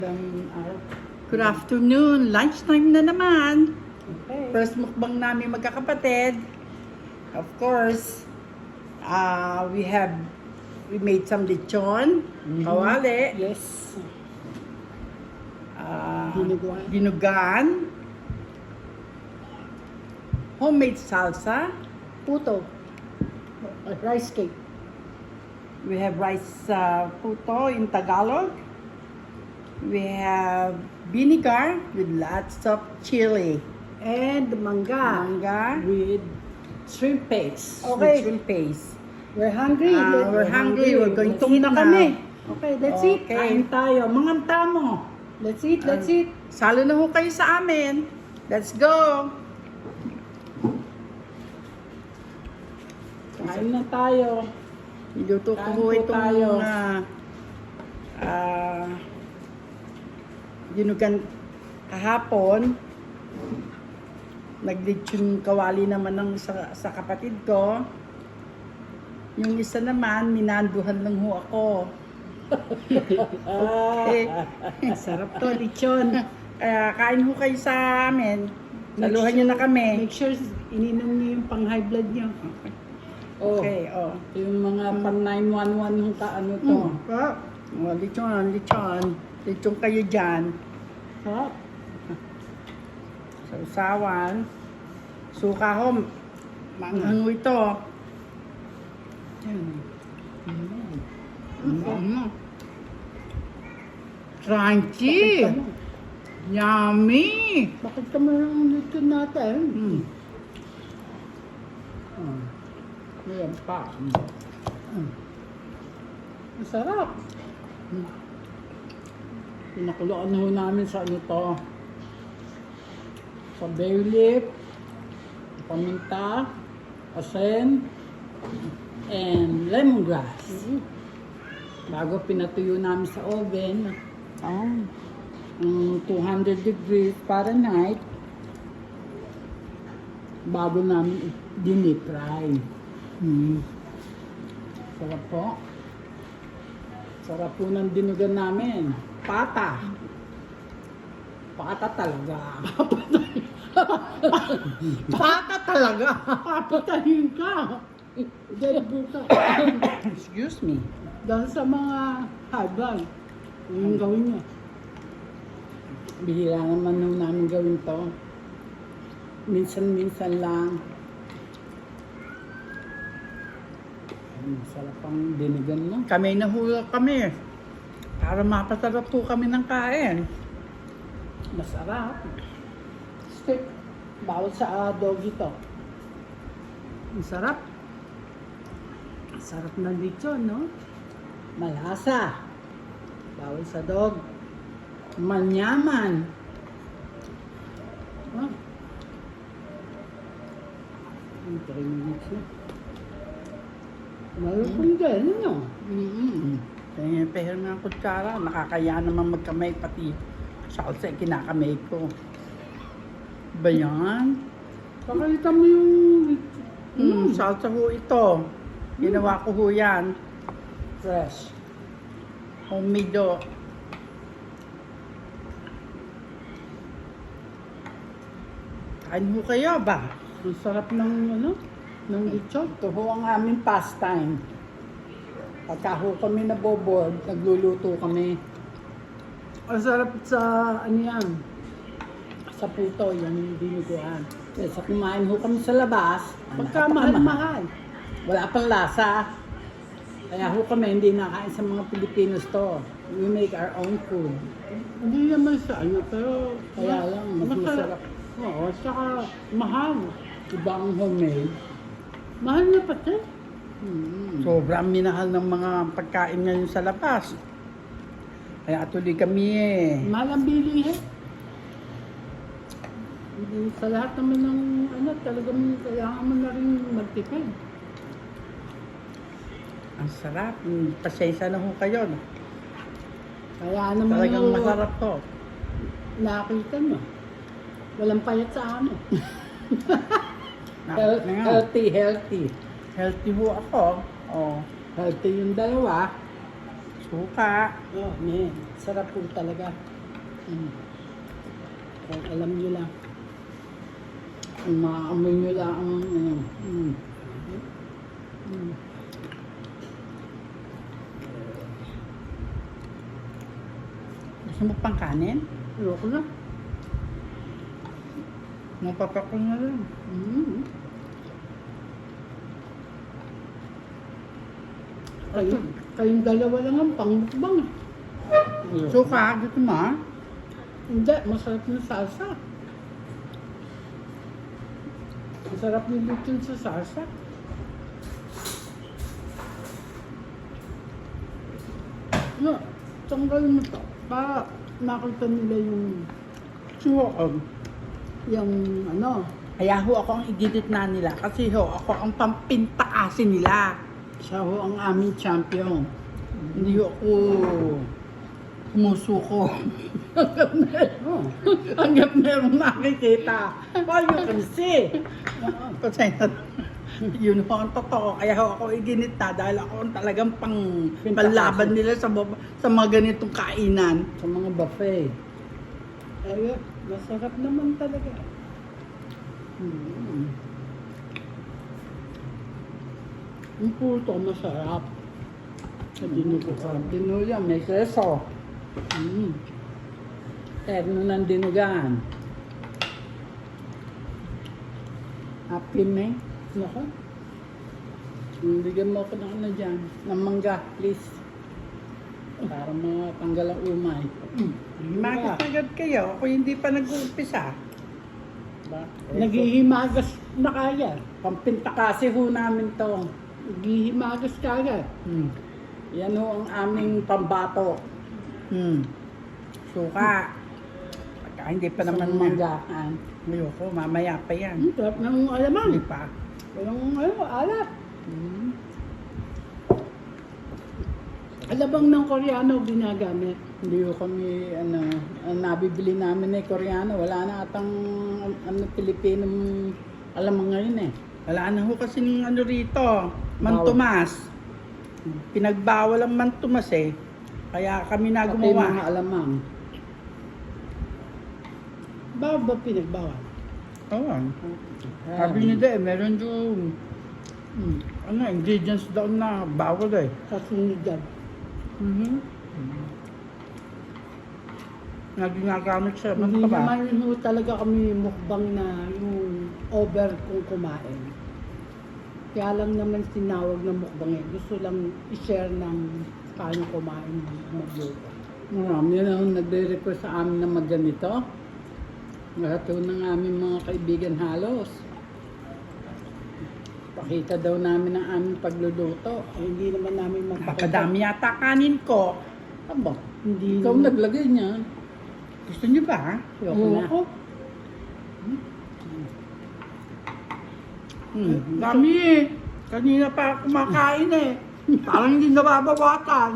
Good afternoon. Lunchtime na naman. Okay. First mukbang namin magkakapatid. Of course, we made some lechon, kawali, Yes. Dinuguan. dinugan, homemade salsa. Puto. Rice cake. We have rice puto in Tagalog. We have vinegar with lots of chili. And mangga. Mangga. With shrimp paste. With Okay. shrimp paste. We're hungry. We're hungry. We're going to Gutom eat na now. kami. Okay, let's eat. Okay. Kain tayo. Manganta mo. Let's eat. Let's eat. Salo na ho kayo sa amin. Let's go! Kain na tayo. Niluto ko Kain ho po itong tayo. dinugan kahapon. Naglitsyon kawali naman ng sa kapatid ko. Yung isa naman, minanduhan lang ho ako. Okay. Sarap to, lechon. Kaya kain ho kayo sa amin. Make Saluhan nyo na kami. Make sure ininom niyo yung pang high blood niyo. Okay, oh. Yung mga pang 911 yung ano to. Oh, lechon. Lechon kayo dyan. Sarap. Sa usawan. Suka ho. Manghang ito. Crunchy. Yummy. Bakit ka mo ng lechon natin? Ayan pa. Masarap. Pinakuloan na ho namin sa ano to. Sa bay leaf, paminta, asin, and lemongrass. Bago pinatuyo namin sa oven, ang 200 degrees Fahrenheit, bago namin dinipry. Sarap po. Sarap po ng dinugan namin. Pata. Pata talaga. Pata talaga. Papatahin ka. Dahil buka. Excuse me. Dahil sa mga habang, yung gawin niya. Bihira naman nung namin gawin to. Minsan-minsan lang. Masarap ang dinigan mo. Kami nahulog kami. Para mapasarap po kami ng kain. Masarap. Stick. Bawal sa dog ito. Masarap. Sarap ng lechon, no? Malasa. Bawal sa dog. Manyaman. Ah. 3 minutes na. Malupong din, no? Kaya pehel ng kutsara. Nakakaya naman magkamay pati salsa kinakamay ko. Ba yan? Pakita mo yung Salsa ho ito. Ginawa ko ho yan. fresh. Homemade do. Kain ho kayo ba? Ang sarap ng ng lechon. Ito ho ang aming pastime. Pagka ho kami naboboard, nagluluto kami. Ang sarap sa yan, sa puto, yan yung dinuguan. Sa kumain ho kami sa labas, pagka mahal-mahal. Wala pang lasa. Kaya ho kami hindi nakain sa mga Pilipinos to. We make our own food. Hindi naman sa ano, pero Kaya lang, mas masarap. Oo, saka mahal. Ibang homemade. Mahal na pati. Sobrang minahal ng mga pagkain ngayon sa labas. Kaya tuloy kami eh. Mahal ang bilihin. Hindi sa lahat naman ng ano, talagang kailangan mo na rin magtipid. Ang sarap. Pasensya na ho kayo. No? Kaya naman Talagang ho, masarap to. nakita mo. Walang payat sa amin. Nakakit na nga. Healthy. Healthy ho ako. Oh, Healthy yung dalawa. suka. Oh, man. Sarap po talaga. Kung alam nyo lang. Kung maamoy nyo lang ang ano. Gusto mo pang kanin? Ayoko na. Mapapakul na lang. Kayong dalawa lang ang pangmukbang. Suka, gusto mo ah? Hindi, masarap na salsa. Masarap yung lechon sa salsa. No, tanggal mo to. Para makita nila Suka. yung ano, Kaya ho ako ang igidit na nila kasi ho ako ang pampintaasin nila. Siya ho ang aming champion. Hindi ho ako sumusuko. Oh. Hanggang merong nakikita. All you can see. Kasi yun ho ang totoo. Kaya ho ako iginit na dahil ako ang talagang panlaban nila sa mga ganitong kainan. Sa mga buffet. ayun, masarap naman talaga. Yung puto masarap. Sa dinugo ka. Dinuya, may keso. Terno ng dinugan. Happy me. Nako, Bigyan mo ako ng ano dyan. Ng mangga, please. Para matanggal ang umay. Magkagad kayo. Ako hindi pa nag-uumpisa. naghihimagas na kaya. Pampintakasi ho namin to. Naghihimagas ka agad. Yan ho ang aming pambato. Suka. Pagka hindi pa Sa naman manggaan. Ayoko, mamaya pa yan. Sarap ng alamang. Hindi pa. Walang alat. Alabang ng Koreano ginagamit. Hindi ho kami, ang nabibili namin eh, Koreano. Wala na atang, Pilipino, alam mo ngayon eh. Wala na ho kasi ng ano rito. Mantumas. Pinagbawal ang mantumas eh. Kaya kami na Pati mga gumawa. alamang. Bakit ba pinagbawal? Oo. Sabi nila eh, meron yung ingredients daw na bawal eh. Kasunod dyan. Na ginagamit sa Hindi mantumas. naman ho talaga kami mukbang na yung over kung kumain. Kaya lang naman tinawag na mukbang eh. Gusto lang i-share ng paano kumain magluto. Marami na ho nagre-request sa amin na magganito. Lahat ho ng aming mga kaibigan halos. Pakita daw namin ang aming pagluluto. Eh, hindi naman namin Napadami yata kanin ko. Aba, Hindi ikaw naman. naglagay niya. Gusto niyo ba? Ayoko na. Oo. Dami eh. Kanina pa ako kumakain eh. Parang hindi nababawatan.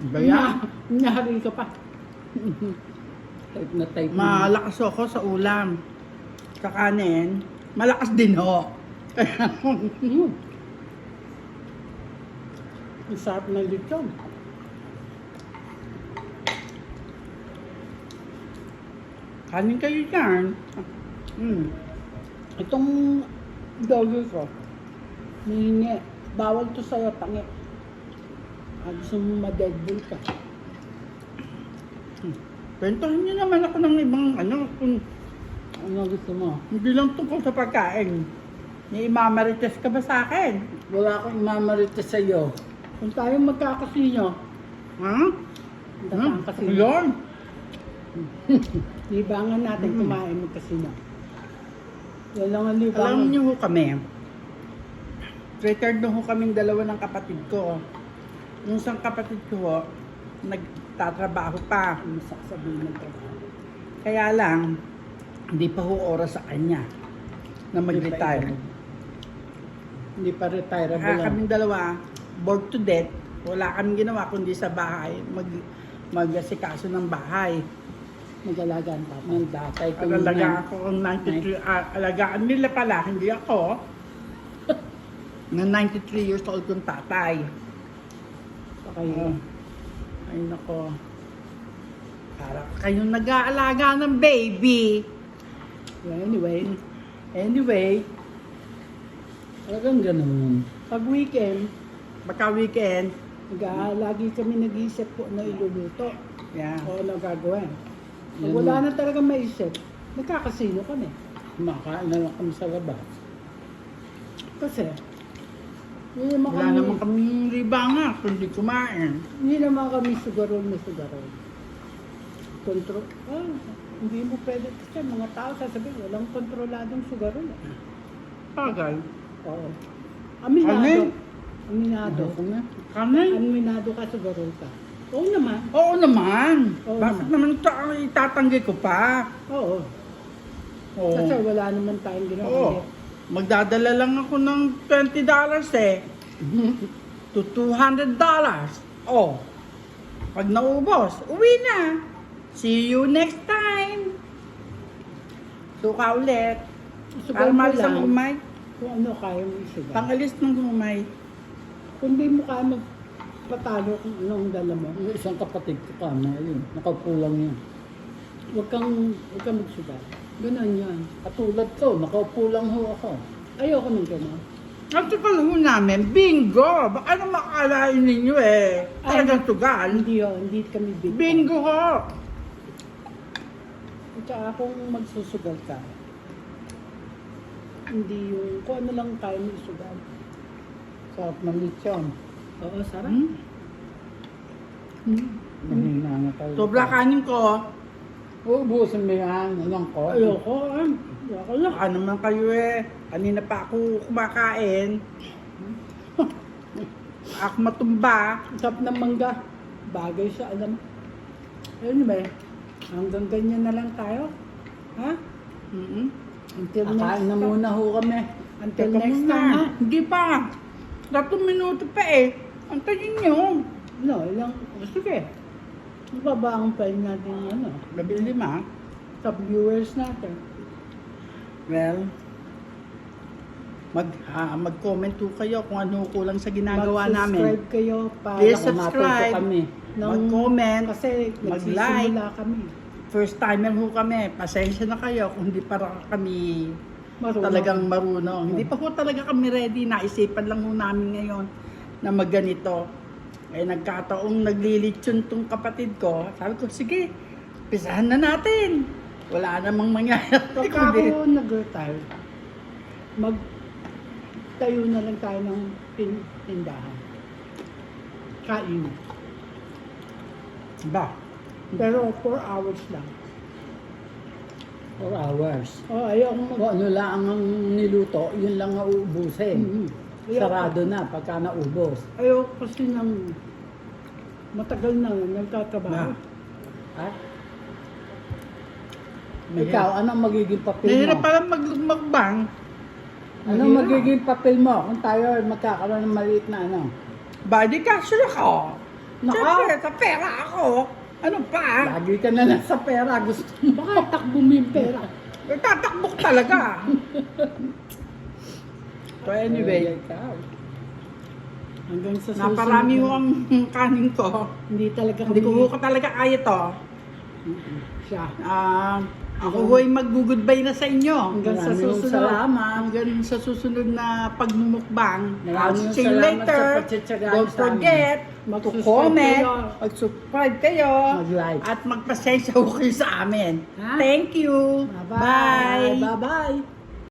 Baya, Nyari ka pa. Type na type na. malakas ako sa ulam. Sa kanin, malakas din ho. Ang sarap ng lechon. Kanin kayo dyan. Itong doggy ko, hihingi. Bawal to sa'yo, tangi. Gusto mo ma-deadbull ka. Kwentahin niyo naman ako ng ibang kung Ano gusto mo? hindi lang tungkol sa pagkain. May imamarites ka ba sa akin? Wala akong imamarita sa iyo. Kung tayo magkakasino, Ha? magkakasino. Yun. Libangan natin kumain magkasino. Yan lang ang Alam libangan. niyo ho kami. Retired na ho kaming dalawa ng kapatid ko. Yung isang kapatid ko ho, nagtatrabaho pa. Ang sasabihin ng trabaho. Kaya lang, hindi pa ho oras sa kanya na mag-retire. Hindi pa retirable Kaya lang. kaming dalawa, bored to death, wala kaming ginawa kundi sa bahay, mag-asikaso ng bahay. Mag-alagaan pa. Ng datay ko Alagaan ako ng 93, alagaan nila pala, hindi ako. ng 93 years old kong tatay. Kayo. Ay, nako. Para kayong nag-aalaga ng baby. Anyway, talagang ganun. Pag weekend, Baka weekend. lagi kami nag-iisip po na iluluto. Yeah. O ano gagawin. Pag Yun wala na. na talaga maisip, nagkakasino kami. Kumakain na lang kami sa labas. Kasi, hindi naman Wala kami, naman kaming libanga kundi kumain. hindi naman kami sugarol na sugarol. Kontrol. Hindi mo pwede kasi mga tao sasabihin, walang kontroladong sugarol. Tagal. Oo. Aminado. Kanin? Aminado. Ano na? Kanin? Aminado ka, sugarol ka. Oo naman. Oo naman. Oo Bakit naman. naman ito ang itatanggi ko pa? Oo. Oo. Kasi wala naman tayong ginawa. Oo. Magdadala lang ako ng $20 to $200. Oh. Pag naubos, uwi na. See you next time. Suka ulit. Para Sugar mo malis ang lang umay. kung ano kaya mo isugar. Pangalis ng umay. Kung di mo kaya magpatalo kung anong dala mo, Yung isang kapatid ko kama, yun. Nakaupulang yan. huwag kang magsugar. Ganon yan. Katulad ko, nakaupulang ho ako. Ayoko ng gano'n. At sa panahon namin, bingo! Baka na makalain ninyo eh. Talagang tugal. Hindi yun, hindi kami big. Bingo ho! At saka kung magsusugal ka, hindi yung kung ano lang kaya mo isugal. Sarap ng lechon. Oo, sarap. Mahina na tayo. Sobra kanin ko. Uubusin mo yan. Anong ko? Ayoko, ayoko lang. Baka naman kayo eh. Kanina pa ako kumakain. Ako matumba. Sarap ng mangga. Bagay sa alam. Anyway, hanggang ganyan na lang tayo. Ha? Mm-hmm. Until Kakain next na time. muna ho kami. Until Teka next muna. time, ha? Hindi pa. 3 minuto pa eh. Antayin nyo. No, ilang, sige. Ibaba ang file natin yung ano, 5. top viewers natin. Well, mag-comment po kayo kung ano kulang sa ginagawa namin. Mag-subscribe kayo para Please Matuto subscribe. kami. Mag-comment. Kasi mag-like. nagsisimula kami. First timer ho kami. Pasensya na kayo kung hindi pa kami Marunong. talagang marunong. Hindi pa ho talaga kami ready. Naisipan lang ho namin ngayon na magganito. Eh nagkataong naglilitsyon tong kapatid ko. Sabi ko, sige, pisahan na natin. Wala namang mangyayari. Pagka kundi- ako nag-retire, magtayo na lang tayo ng tindahan. Kain. Ba? Pero 4 hours lang. 4 hours. Oh, ayoko Kung ano lang ang niluto, yun lang ang uubusin. Ayoko. Sarado na pagka naubos. Ayoko kasi ng matagal na nagtatrabaho. Ha? Ikaw, anong magiging papel Nahirap mo? pala magbang. Anong magiging papel mo kung tayo ay magkakaroon ng maliit na ano? Body cashier ako. Naka. Siyempre, sa pera ako. Ano pa? Lagi ka na lang sa pera. Gusto mo. Baka takbo mo yung pera. Tatakbok talaga. So anyway, Ikaw. Hanggang sa susunod. naparami na- ho ang kanin ko. Hindi talaga Hindi ko kami ho talaga kaya to. siya. Ako ho'y mag-goodbye na sa inyo. Hanggang sa Maraming susunod. salamat. Hanggang sa susunod na pagmumukbang. Maraming See you salamat later. sa pagtsatsagaan Don't sa forget to Mag-subscribe comment, kayo. mag-subscribe kayo, Mag-like. at magpasensya ho kayo sa amin. Ha? Thank you. Bye-bye. Bye-bye.